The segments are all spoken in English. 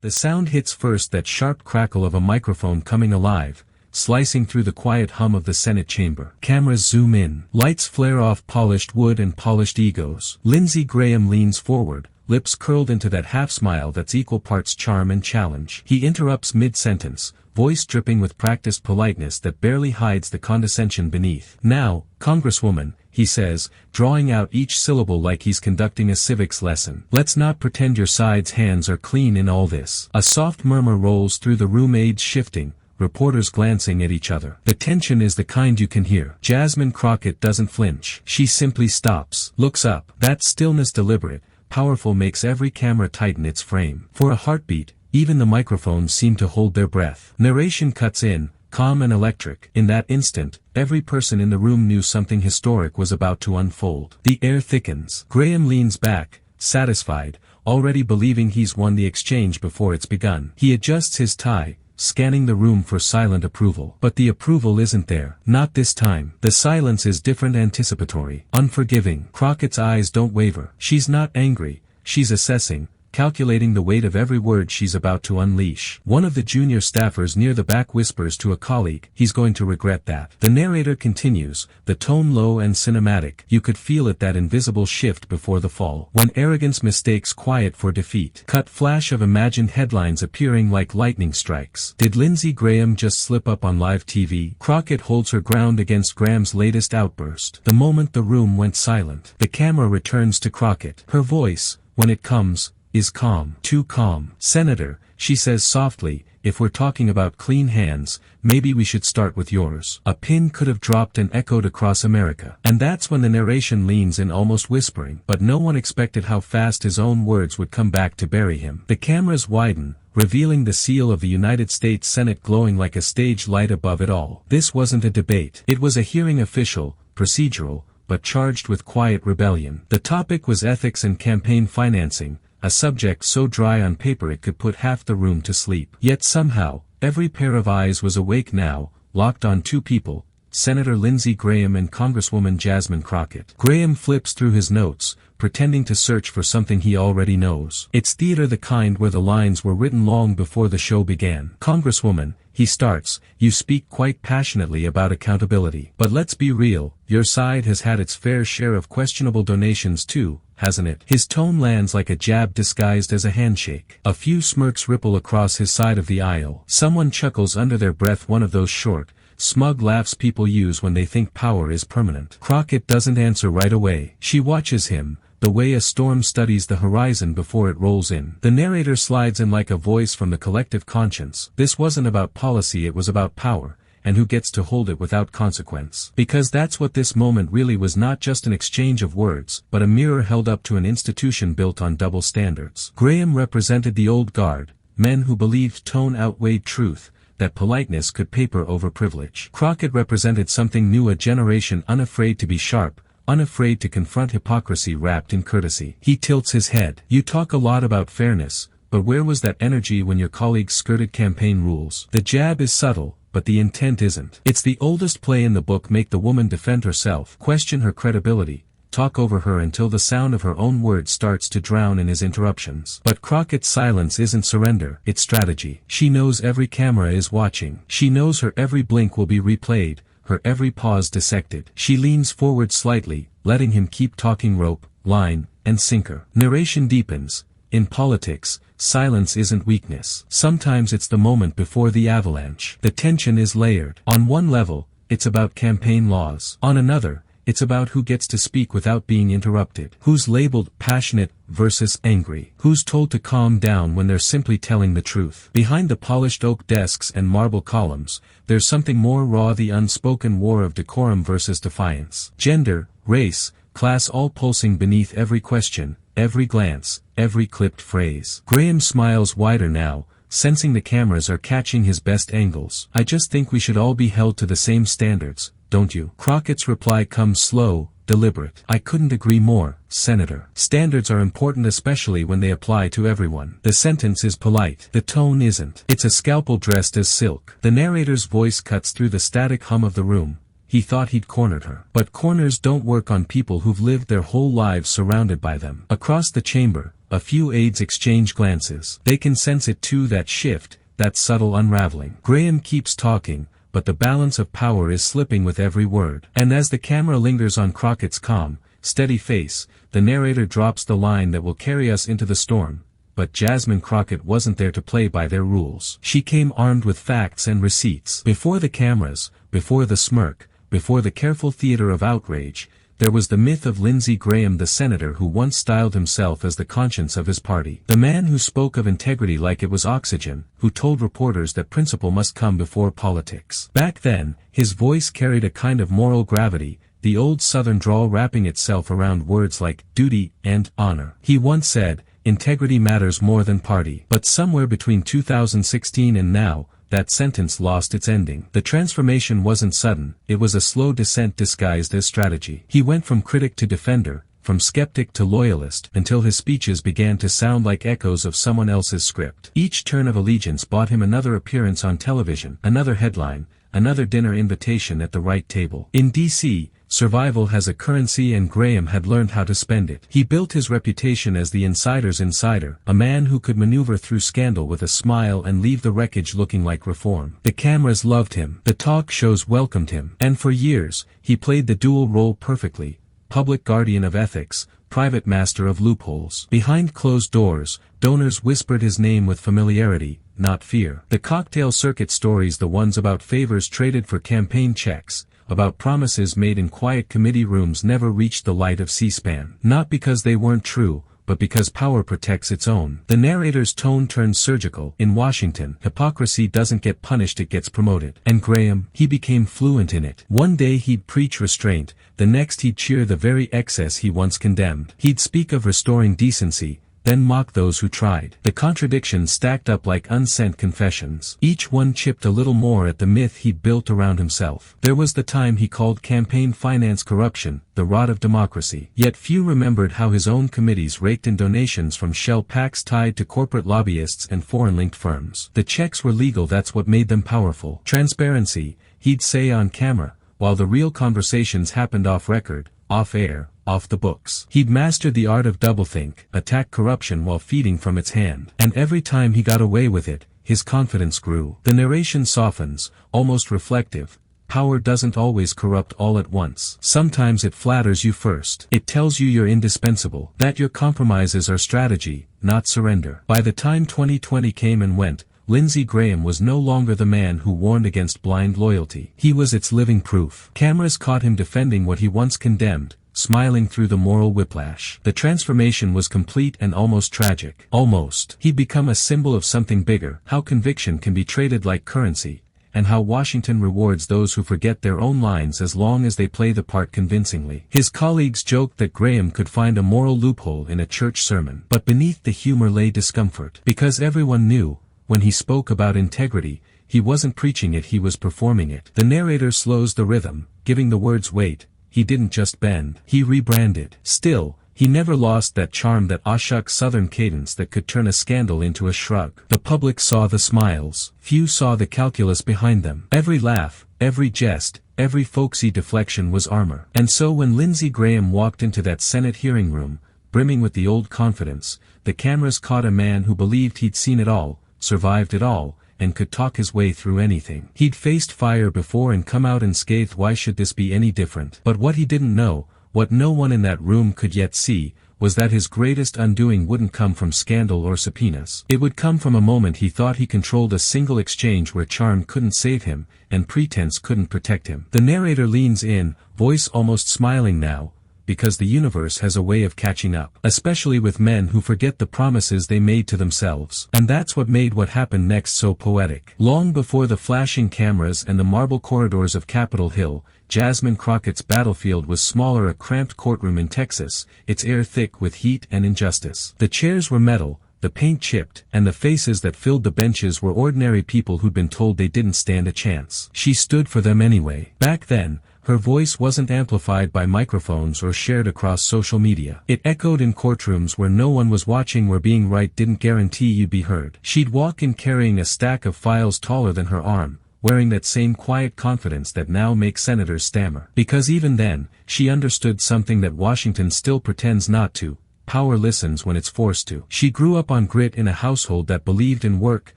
The sound hits first, that sharp crackle of a microphone coming alive, slicing through the quiet hum of the Senate chamber. Cameras zoom in. Lights flare off polished wood and polished egos. Lindsey Graham leans forward, lips curled into that half-smile that's equal parts charm and challenge. He interrupts mid-sentence, voice dripping with practiced politeness that barely hides the condescension beneath. "Now, Congresswoman," he says, drawing out each syllable like he's conducting a civics lesson, "let's not pretend your side's hands are clean in all this." A soft murmur rolls through the room, aides shifting, reporters glancing at each other. The tension is the kind you can hear. Jasmine Crockett doesn't flinch. She simply stops, looks up. That stillness, deliberate, powerful, makes every camera tighten its frame. For a heartbeat, even the microphones seem to hold their breath. Narration cuts in, calm and electric. In that instant, every person in the room knew something historic was about to unfold. The air thickens. Graham leans back, satisfied, already believing he's won the exchange before it's begun. He adjusts his tie, scanning the room for silent approval. But the approval isn't there. Not this time. The silence is different, anticipatory, unforgiving. Crockett's eyes don't waver. She's not angry, she's assessing, calculating the weight of every word she's about to unleash. One of the junior staffers near the back whispers to a colleague, "He's going to regret that." The narrator continues, the tone low and cinematic. You could feel it, that invisible shift before the fall. When arrogance mistakes quiet for defeat. Cut flash of imagined headlines appearing like lightning strikes. Did Lindsey Graham just slip up on live TV? Crockett holds her ground against Graham's latest outburst. The moment the room went silent, the camera returns to Crockett. Her voice, when it comes, is calm. Too calm. "Senator," she says softly, "if we're talking about clean hands, maybe we should start with yours." A pin could have dropped and echoed across America. And that's when the narration leans in, almost whispering. But no one expected how fast his own words would come back to bury him. The cameras widen, revealing the seal of the United States Senate glowing like a stage light above it all. This wasn't a debate. It was a hearing, official, procedural, but charged with quiet rebellion. The topic was ethics and campaign financing, a subject so dry on paper it could put half the room to sleep. Yet somehow, every pair of eyes was awake now, locked on two people, Senator Lindsey Graham and Congresswoman Jasmine Crockett. Graham flips through his notes, pretending to search for something he already knows. It's theater, the kind where the lines were written long before the show began. "Congresswoman," he starts, "you speak quite passionately about accountability. But let's be real, your side has had its fair share of questionable donations too, hasn't it?" His tone lands like a jab disguised as a handshake. A few smirks ripple across his side of the aisle. Someone chuckles under their breath, one of those short, smug laughs people use when they think power is permanent. Crockett doesn't answer right away. She watches him, the way a storm studies the horizon before it rolls in. The narrator slides in like a voice from the collective conscience. This wasn't about policy, it was about power, and who gets to hold it without consequence. Because that's what this moment really was, not just an exchange of words, but a mirror held up to an institution built on double standards. Graham represented the old guard, men who believed tone outweighed truth, that politeness could paper over privilege. Crockett represented something new, a generation unafraid to be sharp, unafraid to confront hypocrisy wrapped in courtesy. He tilts his head. "You talk a lot about fairness, but where was that energy when your colleagues skirted campaign rules?" The jab is subtle, but the intent isn't. It's the oldest play in the book: make the woman defend herself, question her credibility, talk over her until the sound of her own words starts to drown in his interruptions. But Crockett's silence isn't surrender, it's strategy. She knows every camera is watching. She knows her every blink will be replayed, her every pause dissected. She leans forward slightly, letting him keep talking, rope, line, and sinker. Narration deepens. In politics, silence isn't weakness. Sometimes it's the moment before the avalanche. The tension is layered. On one level, it's about campaign laws. On another, it's about who gets to speak without being interrupted. Who's labeled passionate versus angry. Who's told to calm down when they're simply telling the truth. Behind the polished oak desks and marble columns, there's something more raw, the unspoken war of decorum versus defiance. Gender, race, class, all pulsing beneath every question, every glance, every clipped phrase. Graham smiles wider now, sensing the cameras are catching his best angles. "I just think we should all be held to the same standards, don't you?" Crockett's reply comes slow, deliberate. "I couldn't agree more, Senator. Standards are important, especially when they apply to everyone." The sentence is polite. The tone isn't. It's a scalpel dressed as silk. The narrator's voice cuts through the static hum of the room. He thought he'd cornered her. But corners don't work on people who've lived their whole lives surrounded by them. Across the chamber, a few aides exchange glances. They can sense it too, that shift, that subtle unraveling. Graham keeps talking, but the balance of power is slipping with every word. And as the camera lingers on Crockett's calm, steady face, the narrator drops the line that will carry us into the storm. But Jasmine Crockett wasn't there to play by their rules. She came armed with facts and receipts. Before the cameras, before the smirk, before the careful theater of outrage, there was the myth of Lindsey Graham, the senator who once styled himself as the conscience of his party. The man who spoke of integrity like it was oxygen, who told reporters that principle must come before politics. Back then, his voice carried a kind of moral gravity, the old Southern drawl wrapping itself around words like duty and honor. He once said, "Integrity matters more than party." But somewhere between 2016 and now, that sentence lost its ending. The transformation wasn't sudden, it was a slow descent disguised as strategy. He went from critic to defender, from skeptic to loyalist, until his speeches began to sound like echoes of someone else's script. Each turn of allegiance bought him another appearance on television, another headline, another dinner invitation at the right table. In D.C., survival has a currency, and Graham had learned how to spend it. He built his reputation as the insider's insider, a man who could maneuver through scandal with a smile and leave the wreckage looking like reform. The cameras loved him, the talk shows welcomed him, and for years, he played the dual role perfectly: public guardian of ethics, private master of loopholes. Behind closed doors, donors whispered his name with familiarity, not fear. The cocktail circuit stories, the ones about favors traded for campaign checks, about promises made in quiet committee rooms, never reached the light of C-SPAN. Not because they weren't true, but because power protects its own. The narrator's tone turned surgical. In Washington, hypocrisy doesn't get punished, it gets promoted. And Graham, he became fluent in it. One day he'd preach restraint, the next he'd cheer the very excess he once condemned. He'd speak of restoring decency, then mock those who tried. The contradictions stacked up like unsent confessions. Each one chipped a little more at the myth he'd built around himself. There was the time he called campaign finance corruption, the rot of democracy. Yet few remembered how his own committees raked in donations from shell PACs tied to corporate lobbyists and foreign-linked firms. The checks were legal, that's what made them powerful. Transparency, he'd say on camera, while the real conversations happened off record, off air, off the books. He'd mastered the art of doublethink, attack corruption while feeding from its hand. And every time he got away with it, his confidence grew. The narration softens, almost reflective. Power doesn't always corrupt all at once. Sometimes it flatters you first. It tells you you're indispensable, that your compromises are strategy, not surrender. By the time 2020 came and went, Lindsey Graham was no longer the man who warned against blind loyalty. He was its living proof. Cameras caught him defending what he once condemned, smiling through the moral whiplash. The transformation was complete and almost tragic. Almost. He'd become a symbol of something bigger, how conviction can be traded like currency, and how Washington rewards those who forget their own lines as long as they play the part convincingly. His colleagues joked that Graham could find a moral loophole in a church sermon. But beneath the humor lay discomfort. Because everyone knew, when he spoke about integrity, he wasn't preaching it, he was performing it. The narrator slows the rhythm, giving the words weight. He didn't just bend, he rebranded. Still, he never lost that charm, that awshuck Southern cadence that could turn a scandal into a shrug. The public saw the smiles. Few saw the calculus behind them. Every laugh, every jest, every folksy deflection was armor. And so when Lindsey Graham walked into that Senate hearing room, brimming with the old confidence, the cameras caught a man who believed he'd seen it all, survived it all, and could talk his way through anything. He'd faced fire before and come out unscathed. Why should this be any different? But what he didn't know, what no one in that room could yet see, was that his greatest undoing wouldn't come from scandal or subpoenas. It would come from a moment he thought he controlled a single exchange where charm couldn't save him, and pretense couldn't protect him. The narrator leans in, voice almost smiling now, because the universe has a way of catching up, especially with men who forget the promises they made to themselves. And that's what made what happened next so poetic. Long before the flashing cameras and the marble corridors of Capitol Hill, Jasmine Crockett's battlefield was smaller, a cramped courtroom in Texas, its air thick with heat and injustice. The chairs were metal, the paint chipped, and the faces that filled the benches were ordinary people who'd been told they didn't stand a chance. She stood for them anyway. Back then, her voice wasn't amplified by microphones or shared across social media. It echoed in courtrooms where no one was watching, where being right didn't guarantee you'd be heard. She'd walk in carrying a stack of files taller than her arm, wearing that same quiet confidence that now makes senators stammer. Because even then, she understood something that Washington still pretends not to. power listens when it's forced to. She grew up on grit in a household that believed in work,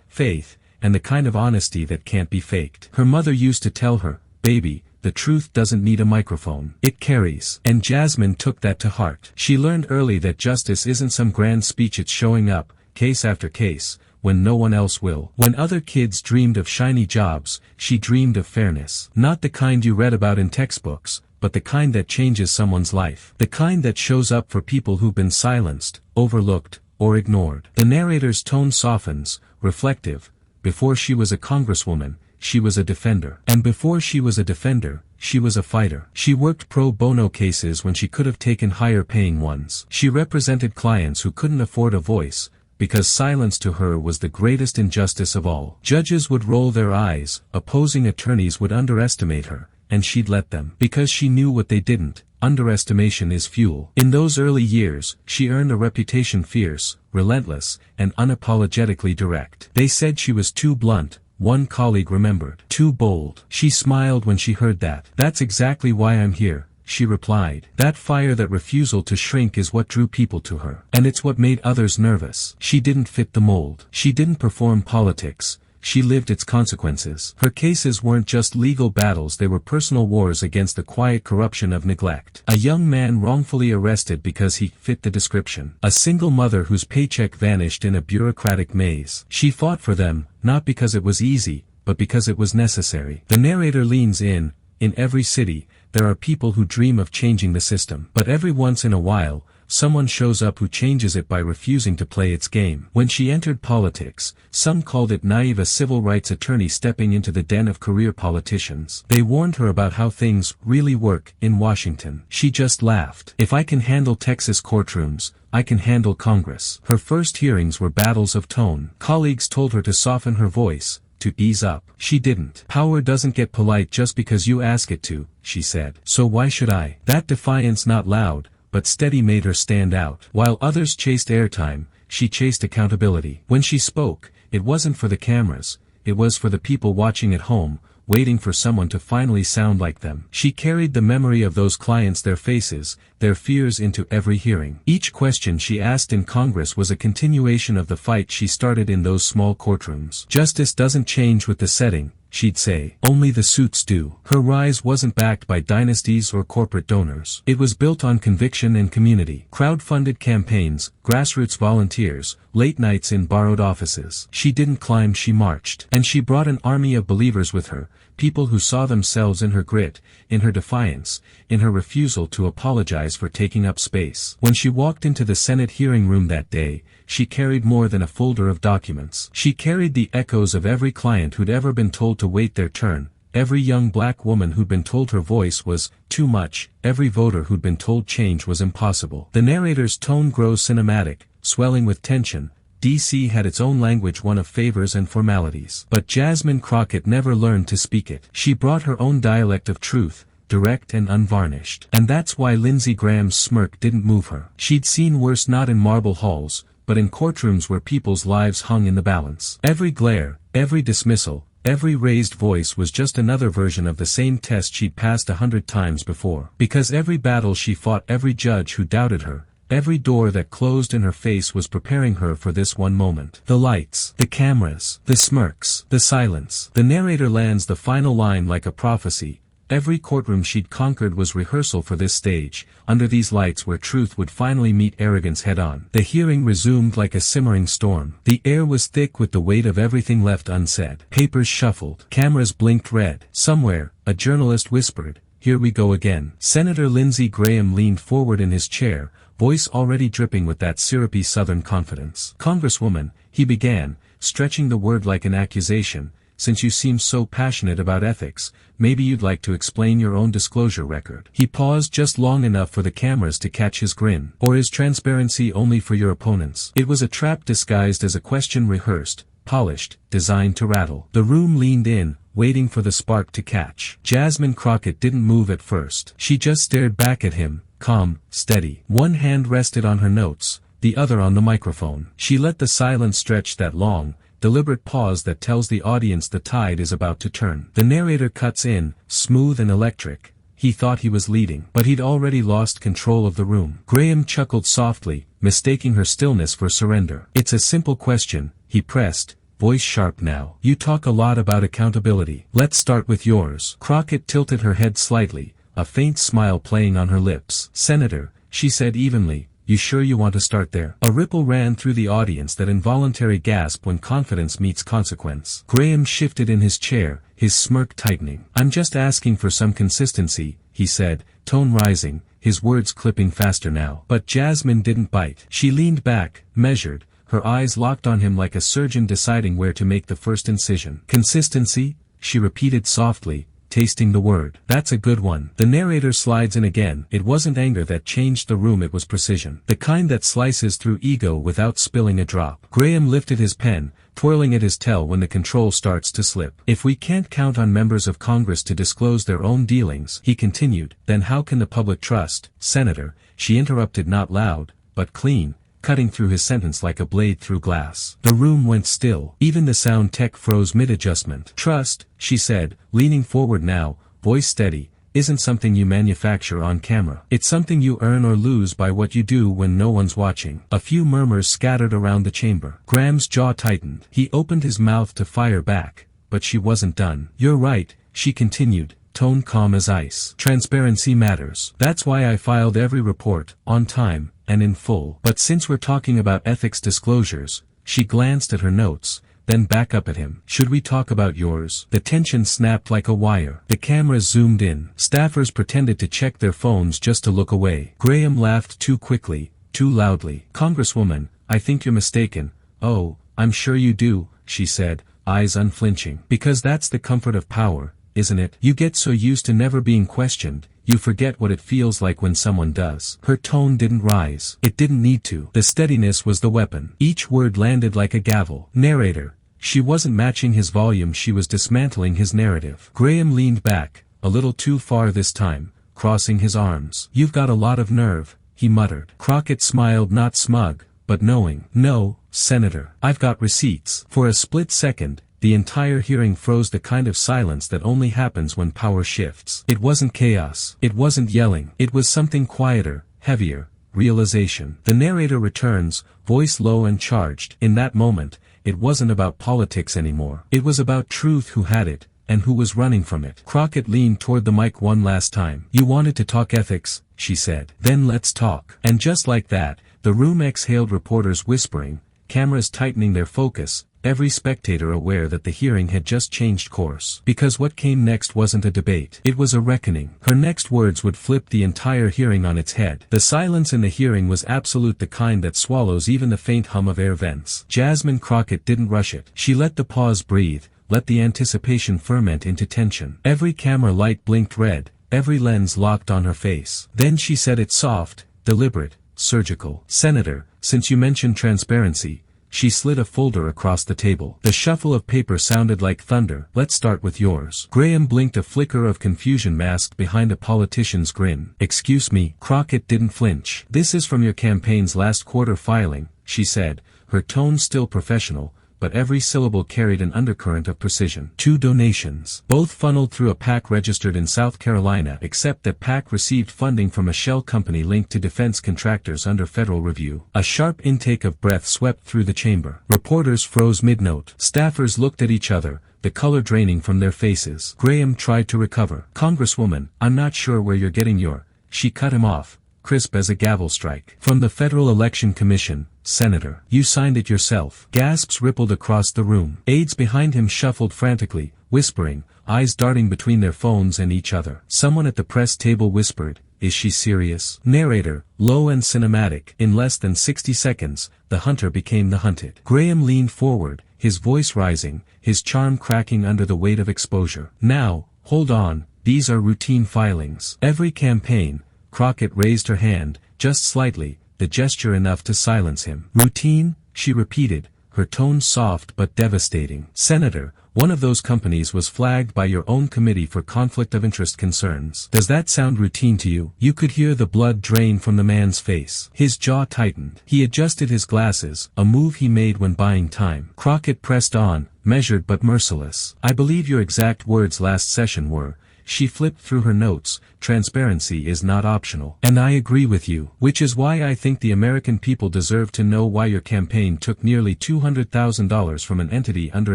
faith, and the kind of honesty that can't be faked. Her mother used to tell her, "Baby, the truth doesn't need a microphone. It carries." And Jasmine took that to heart. She learned early that justice isn't some grand speech, it's showing up, case after case, when no one else will. When other kids dreamed of shiny jobs, she dreamed of fairness. Not the kind you read about in textbooks, but the kind that changes someone's life. The kind that shows up for people who've been silenced, overlooked, or ignored. The narrator's tone softens, reflective. Before she was a congresswoman, she was a defender. And before she was a defender, she was a fighter. She worked pro bono cases when she could have taken higher paying ones. She represented clients who couldn't afford a voice, because silence to her was the greatest injustice of all. Judges would roll their eyes, opposing attorneys would underestimate her, and she'd let them. Because she knew what they didn't. Underestimation is fuel. In those early years, she earned a reputation fierce, relentless, and unapologetically direct. They said she was too blunt, one colleague remembered. Too bold. She smiled when she heard that. "That's exactly why I'm here," she replied. That fire, that refusal to shrink, is what drew people to her. And it's what made others nervous. She didn't fit the mold. She didn't perform politics. She lived its consequences. Her cases weren't just legal battles, they were personal wars against the quiet corruption of neglect. A young man wrongfully arrested because he fit the description. A single mother whose paycheck vanished in a bureaucratic maze. She fought for them, not because it was easy, but because it was necessary. The narrator leans in every city, there are people who dream of changing the system. But every once in a while, someone shows up who changes it by refusing to play its game. When she entered politics, some called it naive, a civil rights attorney stepping into the den of career politicians. They warned her about how things really work in Washington. She just laughed. "If I can handle Texas courtrooms, I can handle Congress." Her first hearings were battles of tone. Colleagues told her to soften her voice, to ease up. She didn't. "Power doesn't get polite just because you ask it to," she said. "So why should I?" That defiance, not loud, but steady, made her stand out. While others chased airtime, she chased accountability. When she spoke, it wasn't for the cameras, it was for the people watching at home, waiting for someone to finally sound like them. She carried the memory of those clients, their faces, their fears into every hearing. Each question she asked in Congress was a continuation of the fight she started in those small courtrooms. "Justice doesn't change with the setting," she'd say. "Only the suits do." Her rise wasn't backed by dynasties or corporate donors. It was built on conviction and community. Crowd-funded campaigns, grassroots volunteers, late nights in borrowed offices. She didn't climb, she marched. And she brought an army of believers with her, people who saw themselves in her grit, in her defiance, in her refusal to apologize for taking up space. When she walked into the Senate hearing room that day, she carried more than a folder of documents. She carried the echoes of every client who'd ever been told to wait their turn, every young black woman who'd been told her voice was too much, every voter who'd been told change was impossible. The narrator's tone grows cinematic, swelling with tension. DC had its own language, one of favors and formalities. But Jasmine Crockett never learned to speak it. She brought her own dialect of truth, direct and unvarnished. And that's why Lindsey Graham's smirk didn't move her. She'd seen worse, not in marble halls, but in courtrooms where people's lives hung in the balance. Every glare, every dismissal, every raised voice was just another version of the same test she'd passed 100 times before. Because every battle she fought, every judge who doubted her, every door that closed in her face was preparing her for this one moment. The lights, the cameras, the smirks, the silence. The narrator lands the final line like a prophecy. Every courtroom she'd conquered was rehearsal for this stage, under these lights where truth would finally meet arrogance head-on. The hearing resumed like a simmering storm. The air was thick with the weight of everything left unsaid. Papers shuffled. Cameras blinked red. Somewhere, a journalist whispered, "Here we go again." Senator Lindsey Graham leaned forward in his chair, voice already dripping with that syrupy Southern confidence. "Congresswoman," he began, stretching the word like an accusation, "since you seem so passionate about ethics, maybe you'd like to explain your own disclosure record." He paused just long enough for the cameras to catch his grin. "Or is transparency only for your opponents?" It was a trap disguised as a question, rehearsed, polished, designed to rattle. The room leaned in, waiting for the spark to catch. Jasmine Crockett didn't move at first. She just stared back at him, calm, steady. One hand rested on her notes, the other on the microphone. She let the silence stretch, that long, deliberate pause that tells the audience the tide is about to turn. The narrator cuts in, smooth and electric. he thought he was leading. But he'd already lost control of the room. Graham chuckled softly, mistaking her stillness for surrender. "It's a simple question," he pressed, voice sharp now. "You talk a lot about accountability. Let's start with yours." Crockett tilted her head slightly, a faint smile playing on her lips. "Senator," she said evenly, "you sure you want to start there?" A ripple ran through the audience, that involuntary gasp when confidence meets consequence. Graham shifted in his chair, his smirk tightening. "I'm just asking for some consistency," he said, tone rising, his words clipping faster now. But Jasmine didn't bite. She leaned back, measured, her eyes locked on him like a surgeon deciding where to make the first incision. "Consistency?" she repeated softly, tasting the word. "That's a good one." The narrator slides in again. It wasn't anger that changed the room, it was precision. The kind that slices through ego without spilling a drop. Graham lifted his pen, twirling at his tell when the control starts to slip. "If we can't count on members of Congress to disclose their own dealings," he continued, "then how can the public trust?" "Senator," she interrupted, not loud, but clean, cutting through his sentence like a blade through glass. The room went still. Even the sound tech froze mid-adjustment. "Trust," she said, leaning forward now, voice steady, "isn't something you manufacture on camera. It's something you earn or lose by what you do when no one's watching." A few murmurs scattered around the chamber. Graham's jaw tightened. He opened his mouth to fire back, but she wasn't done. "You're right," she continued, tone calm as ice. "Transparency matters. That's why I filed every report, on time, and in full. But since we're talking about ethics disclosures," she glanced at her notes, then back up at him. "Should we talk about yours?" The tension snapped like a wire. The cameras zoomed in. Staffers pretended to check their phones just to look away. Graham laughed too quickly, too loudly. "Congresswoman, I think you're mistaken." "Oh, I'm sure you do," she said, eyes unflinching. "Because that's the comfort of power, isn't it? You get so used to never being questioned, you forget what it feels like when someone does." Her tone didn't rise. It didn't need to. The steadiness was the weapon. Each word landed like a gavel. "Narrator." She wasn't matching his volume, she was dismantling his narrative. Graham leaned back, a little too far this time, crossing his arms. "You've got a lot of nerve," he muttered. Crockett smiled, not smug, but knowing. "No, Senator. I've got receipts." For a split second, the entire hearing froze, the kind of silence that only happens when power shifts. It wasn't chaos. It wasn't yelling. It was something quieter, heavier, realization. The narrator returns, voice low and charged. In that moment, it wasn't about politics anymore. It was about truth, who had it, and who was running from it. Crockett leaned toward the mic one last time. "You wanted to talk ethics," she said. "Then let's talk." And just like that, the room exhaled, reporters whispering, cameras tightening their focus, every spectator aware that the hearing had just changed course. Because what came next wasn't a debate. It was a reckoning. Her next words would flip the entire hearing on its head. The silence in the hearing was absolute, the kind that swallows even the faint hum of air vents. Jasmine Crockett didn't rush it. She let the pause breathe, let the anticipation ferment into tension. Every camera light blinked red, every lens locked on her face. Then she said it soft, deliberate, surgical. "Senator, since you mentioned transparency," she slid a folder across the table. The shuffle of paper sounded like thunder. "Let's start with yours." Graham blinked, a flicker of confusion masked behind a politician's grin. "Excuse me." Crockett didn't flinch. "This is from your campaign's last quarter filing," she said, her tone still professional, but every syllable carried an undercurrent of precision. "2 donations. Both funneled through a PAC registered in South Carolina, except that PAC received funding from a shell company linked to defense contractors under federal review." A sharp intake of breath swept through the chamber. Reporters froze mid-note. Staffers looked at each other, the color draining from their faces. Graham tried to recover. "Congresswoman, I'm not sure where you're getting your—" She cut him off, crisp as a gavel strike. "From the Federal Election Commission, Senator. You signed it yourself." Gasps rippled across the room. Aides behind him shuffled frantically, whispering, eyes darting between their phones and each other. Someone at the press table whispered, "Is she serious?" Narrator, low and cinematic. In less than 60 seconds, the hunter became the hunted. Graham leaned forward, his voice rising, his charm cracking under the weight of exposure. "Now, hold on, these are routine filings. Every campaign." Crockett raised her hand, just slightly, the gesture enough to silence him. "Routine?" she repeated, her tone soft but devastating. "Senator, one of those companies was flagged by your own committee for conflict of interest concerns. Does that sound routine to you?" You could hear the blood drain from the man's face. His jaw tightened. He adjusted his glasses, a move he made when buying time. Crockett pressed on, measured but merciless. "I believe your exact words last session were, She flipped through her notes. Transparency is not optional. And I agree with you. Which is why I think the American people deserve to know why your campaign took nearly $200,000 from an entity under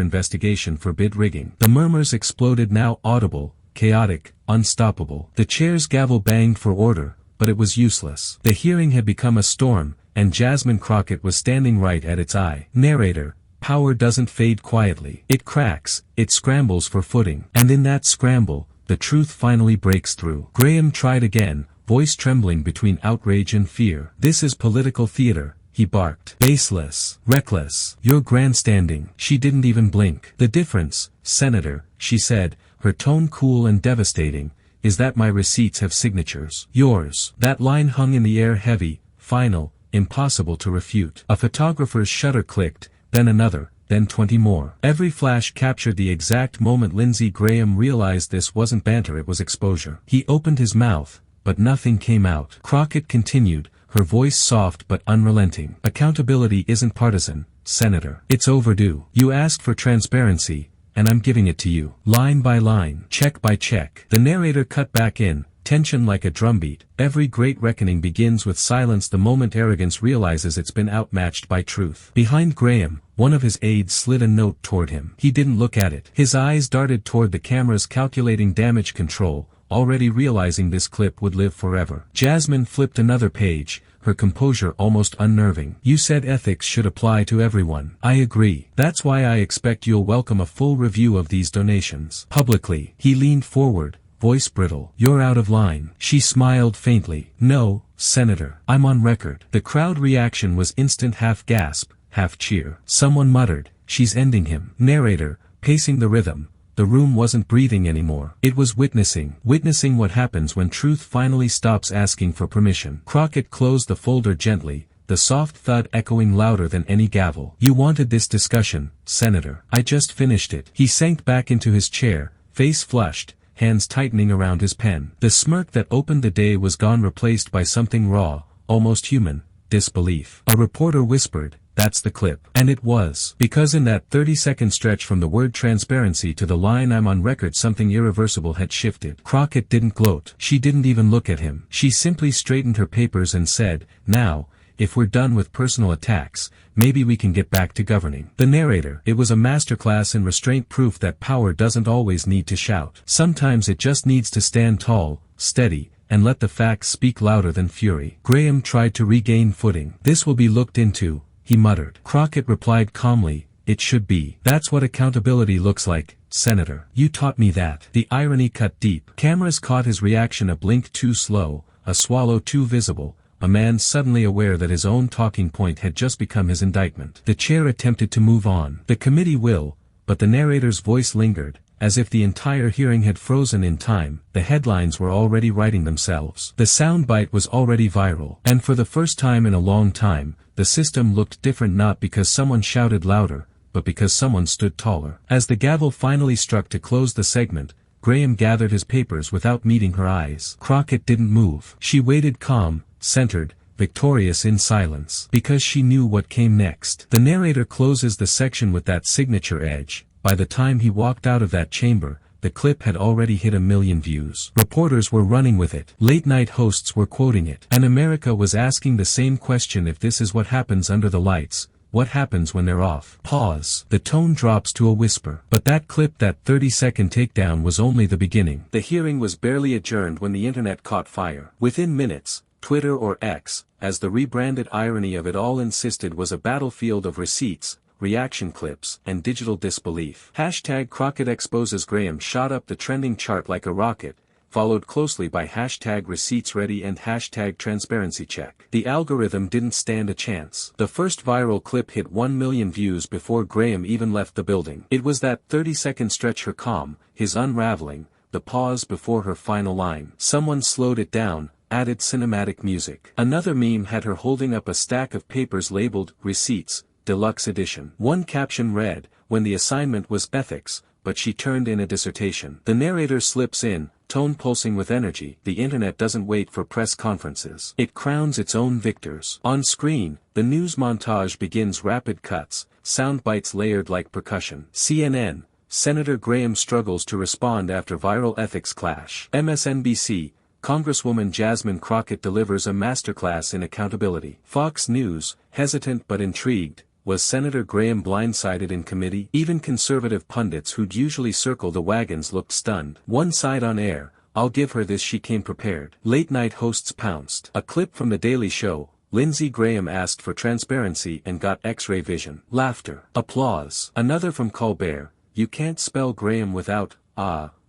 investigation for bid rigging. The murmurs exploded, now audible, chaotic, unstoppable. The chair's gavel banged for order, but it was useless. The hearing had become a storm, and Jasmine Crockett was standing right at its eye. Narrator: power doesn't fade quietly. It cracks, it scrambles for footing. And in that scramble, the truth finally breaks through. Graham tried again, voice trembling between outrage and fear. This is political theater, he barked. Baseless, reckless, you're grandstanding. She didn't even blink. The difference, Senator, she said, her tone cool and devastating, is that my receipts have signatures. Yours. That line hung in the air, heavy, final, impossible to refute. A photographer's shutter clicked, then another, then 20 more. Every flash captured the exact moment Lindsey Graham realized this wasn't banter, it was exposure. He opened his mouth, but nothing came out. Crockett continued, her voice soft but unrelenting. Accountability isn't partisan, Senator. It's overdue. You asked for transparency, and I'm giving it to you. Line by line, check by check. The narrator cut back in, tension like a drumbeat. Every great reckoning begins with silence, the moment arrogance realizes it's been outmatched by truth. Behind Graham, one of his aides slid a note toward him. He didn't look at it. His eyes darted toward the cameras, calculating damage control, already realizing this clip would live forever. Jasmine flipped another page, her composure almost unnerving. You said ethics should apply to everyone. I agree. That's why I expect you'll welcome a full review of these donations. Publicly. He leaned forward, voice brittle. You're out of line. She smiled faintly. No, Senator. I'm on record. The crowd reaction was instant, half gasp, half cheer. Someone muttered, she's ending him. Narrator, pacing the rhythm. The room wasn't breathing anymore. It was witnessing what happens when truth finally stops asking for permission. Crockett closed the folder gently, the soft thud echoing louder than any gavel. You wanted this discussion, Senator. I just finished it. He sank back into his chair, face flushed, hands tightening around his pen. The smirk that opened the day was gone, replaced by something raw, almost human, disbelief. A reporter whispered, that's the clip. And it was. Because in that 30-second stretch from the word transparency to the line I'm on record, something irreversible had shifted. Crockett didn't gloat. She didn't even look at him. She simply straightened her papers and said, now, if we're done with personal attacks, maybe we can get back to governing. The narrator. It was a masterclass in restraint, proof that power doesn't always need to shout. Sometimes it just needs to stand tall, steady, and let the facts speak louder than fury. Graham tried to regain footing. This will be looked into, he muttered. Crockett replied calmly, it should be. That's what accountability looks like, Senator. You taught me that. The irony cut deep. Cameras caught his reaction, a blink too slow, a swallow too visible, a man suddenly aware that his own talking point had just become his indictment. The chair attempted to move on. The committee will, but the narrator's voice lingered, as if the entire hearing had frozen in time. The headlines were already writing themselves. The soundbite was already viral. And for the first time in a long time, the system looked different, not because someone shouted louder, but because someone stood taller. As the gavel finally struck to close the segment, Graham gathered his papers without meeting her eyes. Crockett didn't move. She waited, calm, centered, victorious in silence. Because she knew what came next. The narrator closes the section with that signature edge. By the time he walked out of that chamber, the clip had already hit 1 million views. Reporters were running with it. Late-night hosts were quoting it. And America was asking the same question: if this is what happens under the lights, what happens when they're off? Pause. The tone drops to a whisper. But that clip, that 30-second takedown, was only the beginning. The hearing was barely adjourned when the internet caught fire. Within minutes, Twitter, or X, as the rebranded irony of it all insisted, was a battlefield of receipts, reaction clips, and digital disbelief. Hashtag Crockett exposes Graham shot up the trending chart like a rocket, followed closely by hashtag receipts ready and hashtag transparency check. The algorithm didn't stand a chance. The first viral clip hit 1 million views before Graham even left the building. It was that 30-second stretch, her calm, his unraveling, the pause before her final line. Someone slowed it down, added cinematic music. Another meme had her holding up a stack of papers labeled Receipts, Deluxe Edition. One caption read, when the assignment was ethics, but she turned in a dissertation. The narrator slips in, tone pulsing with energy. The internet doesn't wait for press conferences. It crowns its own victors. On screen, the news montage begins, rapid cuts, sound bites layered like percussion. CNN, Senator Graham struggles to respond after viral ethics clash. MSNBC, Congresswoman Jasmine Crockett delivers a masterclass in accountability. Fox News, hesitant but intrigued, was Senator Graham blindsided in committee? Even conservative pundits who'd usually circle the wagons looked stunned. One side on air, I'll give her this, she came prepared. Late-night hosts pounced. A clip from The Daily Show, Lindsey Graham asked for transparency and got X-ray vision. Laughter. Applause. Another from Colbert, you can't spell Graham without,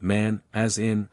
man, as in,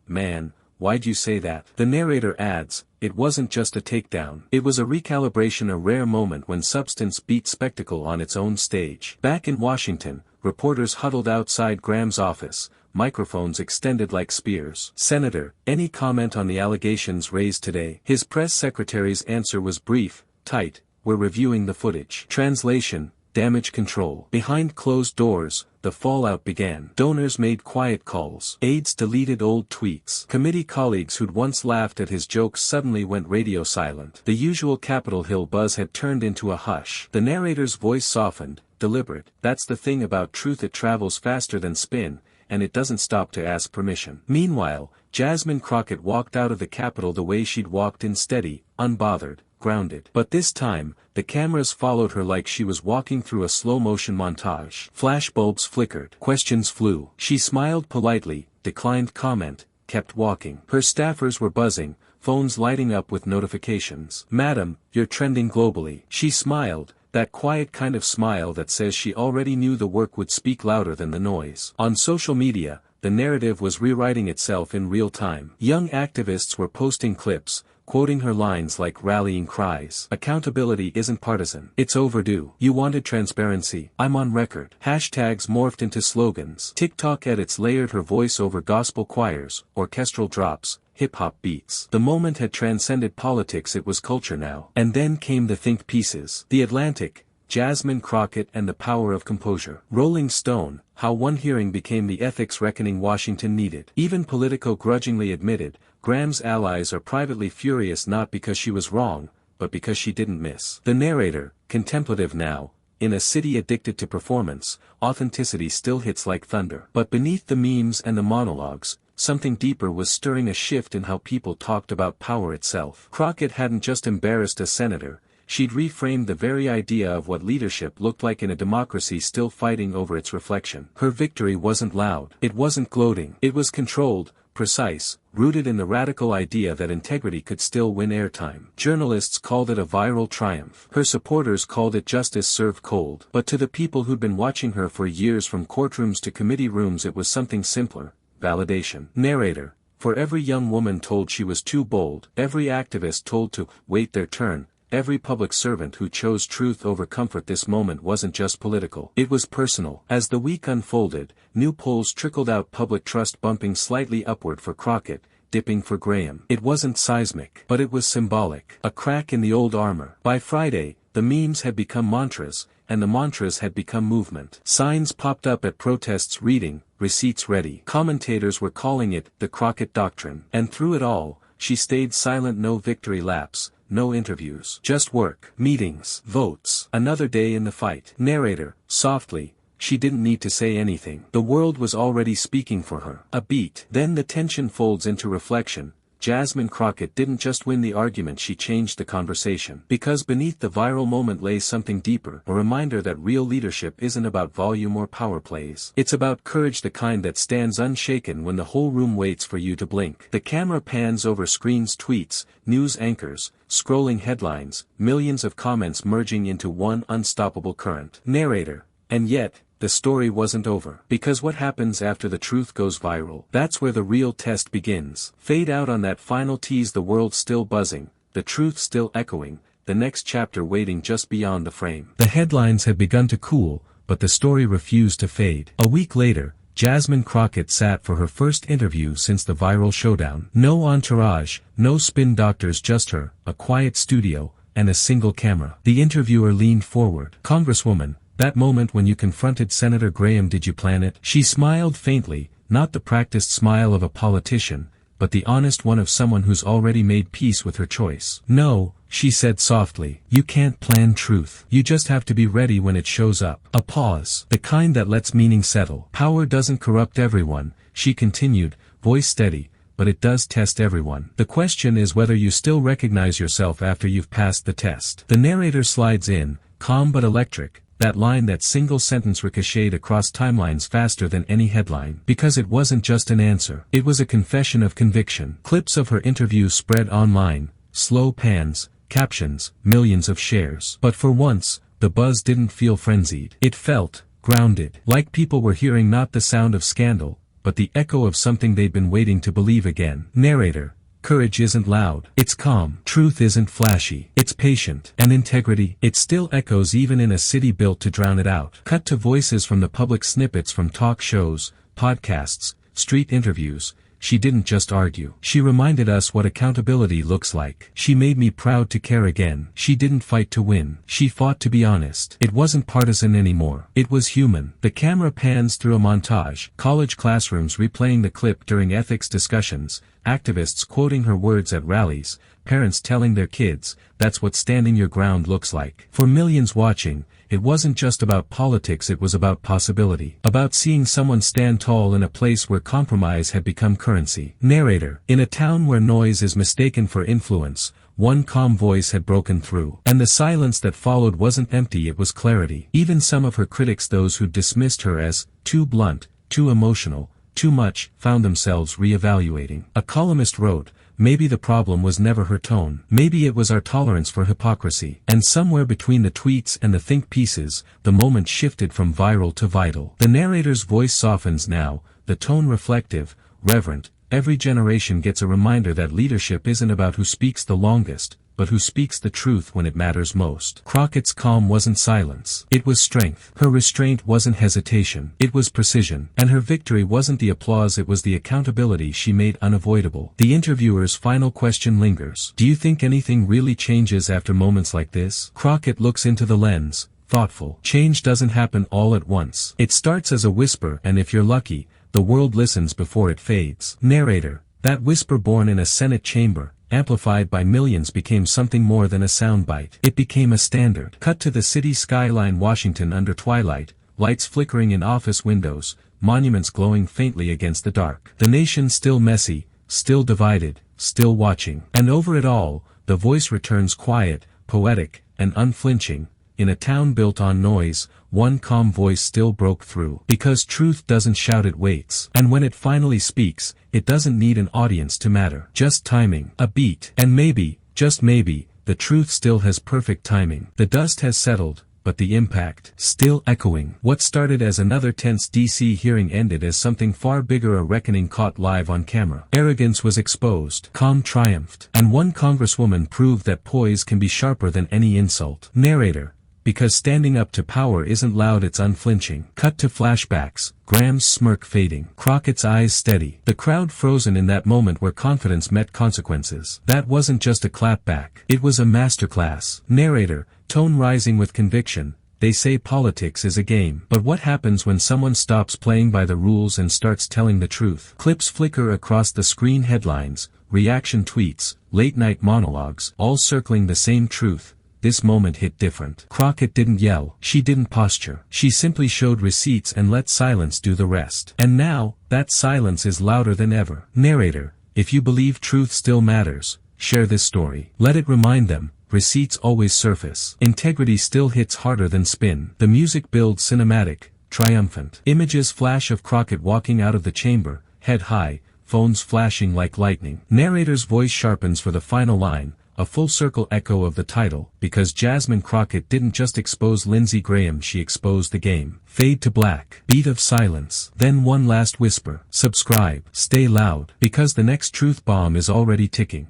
man, why'd you say that? The narrator adds, it wasn't just a takedown. It was a recalibration, a rare moment when substance beat spectacle on its own stage. Back in Washington, reporters huddled outside Graham's office, microphones extended like spears. Senator, any comment on the allegations raised today? His press secretary's answer was brief, tight, we're reviewing the footage. Translation, damage control. Behind closed doors, the fallout began. Donors made quiet calls. Aides deleted old tweets. Committee colleagues who'd once laughed at his jokes suddenly went radio silent. The usual Capitol Hill buzz had turned into a hush. The narrator's voice softened, deliberate. That's the thing about truth, it travels faster than spin, and it doesn't stop to ask permission. Meanwhile, Jasmine Crockett walked out of the Capitol the way she'd walked in, steady, unbothered, grounded. But this time, the cameras followed her like she was walking through a slow-motion montage. Flashbulbs flickered. Questions flew. She smiled politely, declined comment, kept walking. Her staffers were buzzing, phones lighting up with notifications. Madam, you're trending globally. She smiled, that quiet kind of smile that says she already knew the work would speak louder than the noise. On social media, the narrative was rewriting itself in real time. Young activists were posting clips, quoting her lines like rallying cries. Accountability isn't partisan. It's overdue. You wanted transparency. I'm on record. Hashtags morphed into slogans. TikTok edits layered her voice over gospel choirs, orchestral drops, hip-hop beats. The moment had transcended politics, it was culture now. And then came the think pieces. The Atlantic, Jasmine Crockett and the Power of Composure. Rolling Stone, how one hearing became the ethics reckoning Washington needed. Even Politico grudgingly admitted, Graham's allies are privately furious not because she was wrong, but because she didn't miss. The narrator, contemplative now, in a city addicted to performance, authenticity still hits like thunder. But beneath the memes and the monologues, something deeper was stirring, a shift in how people talked about power itself. Crockett hadn't just embarrassed a senator, she'd reframed the very idea of what leadership looked like in a democracy still fighting over its reflection. Her victory wasn't loud. It wasn't gloating. It was controlled, precise, rooted in the radical idea that integrity could still win airtime. Journalists called it a viral triumph. Her supporters called it justice served cold. But to the people who'd been watching her for years from courtrooms to committee rooms, it was something simpler. Validation. Narrator. For every young woman told she was too bold, every activist told to wait their turn, every public servant who chose truth over comfort, this moment wasn't just political. It was personal. As the week unfolded, new polls trickled out, public trust bumping slightly upward for Crockett, dipping for Graham. It wasn't seismic, but it was symbolic. A crack in the old armor. By Friday, the memes had become mantras, and the mantras had become movement. Signs popped up at protests reading, receipts ready. Commentators were calling it the Crockett Doctrine. And through it all, she stayed silent. No victory laps, no interviews. Just work, meetings, votes. Another day in the fight. Narrator, softly, she didn't need to say anything. The world was already speaking for her. A beat. Then the tension folds into reflection. Jasmine Crockett didn't just win the argument, she changed the conversation. Because beneath the viral moment lay something deeper, a reminder that real leadership isn't about volume or power plays. It's about courage, the kind that stands unshaken when the whole room waits for you to blink. The camera pans over screens, tweets, news anchors, scrolling headlines, millions of comments merging into one unstoppable current. Narrator. And yet, the story wasn't over. Because what happens after the truth goes viral? That's where the real test begins. Fade out on that final tease, the world still buzzing, the truth still echoing, the next chapter waiting just beyond the frame. The headlines had begun to cool, but the story refused to fade. A week later, Jasmine Crockett sat for her first interview since the viral Showdown. No entourage, no spin doctors, just her, a quiet studio, and a single camera. The interviewer leaned forward. Congresswoman, that moment when you confronted Senator Graham, did you plan it? She smiled faintly, not the practiced smile of a politician, but the honest one of someone who's already made peace with her choice. No, she said softly. You can't plan truth. You just have to be ready when it shows up. A pause. The kind that lets meaning settle. Power doesn't corrupt everyone, she continued, voice steady, but it does test everyone. The question is whether you still recognize yourself after you've passed the test. The narrator slides in, calm but electric, that line, that single sentence ricocheted across timelines faster than any headline. Because it wasn't just an answer. It was a confession of conviction. Clips of her interview spread online, slow pans, captions, millions of shares. But for once, the buzz didn't feel frenzied. It felt grounded. Like people were hearing not the sound of scandal, but the echo of something they'd been waiting to believe again. Narrator. Courage isn't loud. It's calm. Truth isn't flashy. It's patient. And integrity, it still echoes even in a city built to drown it out. Cut to voices from the public, snippets from talk shows, podcasts, street interviews. She didn't just argue. She reminded us what accountability looks like. She made me proud to care again. She didn't fight to win. She fought to be honest. It wasn't partisan anymore. It was human. The camera pans through a montage. College classrooms replaying the clip during ethics discussions. Activists quoting her words at rallies. Parents telling their kids, that's what standing your ground looks like. For millions watching, it wasn't just about politics, it was about possibility. About seeing someone stand tall in a place where compromise had become currency. Narrator. In a town where noise is mistaken for influence, one calm voice had broken through. And the silence that followed wasn't empty, it was clarity. Even some of her critics, those who dismissed her as too blunt, too emotional, too much, found themselves re-evaluating. A columnist wrote, maybe the problem was never her tone. Maybe it was our tolerance for hypocrisy. And somewhere between the tweets and the think pieces, the moment shifted from viral to vital. The narrator's voice softens now, the tone reflective, reverent. Every generation gets a reminder that leadership isn't about who speaks the longest, but who speaks the truth when it matters most. Crockett's calm wasn't silence. It was strength. Her restraint wasn't hesitation. It was precision. And her victory wasn't the applause, it was the accountability she made unavoidable. The interviewer's final question lingers. Do you think anything really changes after moments like this? Crockett looks into the lens, thoughtful. Change doesn't happen all at once. It starts as a whisper, and if you're lucky, the world listens before it fades. Narrator. That whisper, born in a Senate chamber, amplified by millions, became something more than a soundbite. It became a standard. Cut to the city skyline, Washington under twilight, lights flickering in office windows, monuments glowing faintly against the dark. The nation still messy, still divided, still watching. And over it all, the voice returns, quiet, poetic, and unflinching. In a town built on noise, one calm voice still broke through. Because truth doesn't shout, it waits. And when it finally speaks, it doesn't need an audience to matter. Just timing, a beat. And maybe, just maybe, the truth still has perfect timing. The dust has settled, but the impact, still echoing. What started as another tense DC hearing ended as something far bigger, a reckoning caught live on camera. Arrogance was exposed. Calm triumphed. And one congresswoman proved that poise can be sharper than any insult. Narrator. Because standing up to power isn't loud, it's unflinching. Cut to flashbacks, Graham's smirk fading, Crockett's eyes steady, the crowd frozen in that moment where confidence met consequences. That wasn't just a clapback, it was a masterclass. Narrator, tone rising with conviction. They say politics is a game. But what happens when someone stops playing by the rules and starts telling the truth? Clips flicker across the screen, headlines, reaction tweets, late-night monologues, all circling the same truth. This moment hit different. Crockett didn't yell. She didn't posture. She simply showed receipts and let silence do the rest. And now, that silence is louder than ever. Narrator, if you believe truth still matters, share this story. Let it remind them, receipts always surface. Integrity still hits harder than spin. The music builds, cinematic, triumphant. Images flash of Crockett walking out of the chamber, head high, phones flashing like lightning. Narrator's voice sharpens for the final line. A full-circle echo of the title, because Jasmine Crockett didn't just expose Lindsey Graham, she exposed the game. Fade to black. Beat of silence. Then one last whisper. Subscribe. Stay loud. Because the next truth bomb is already ticking.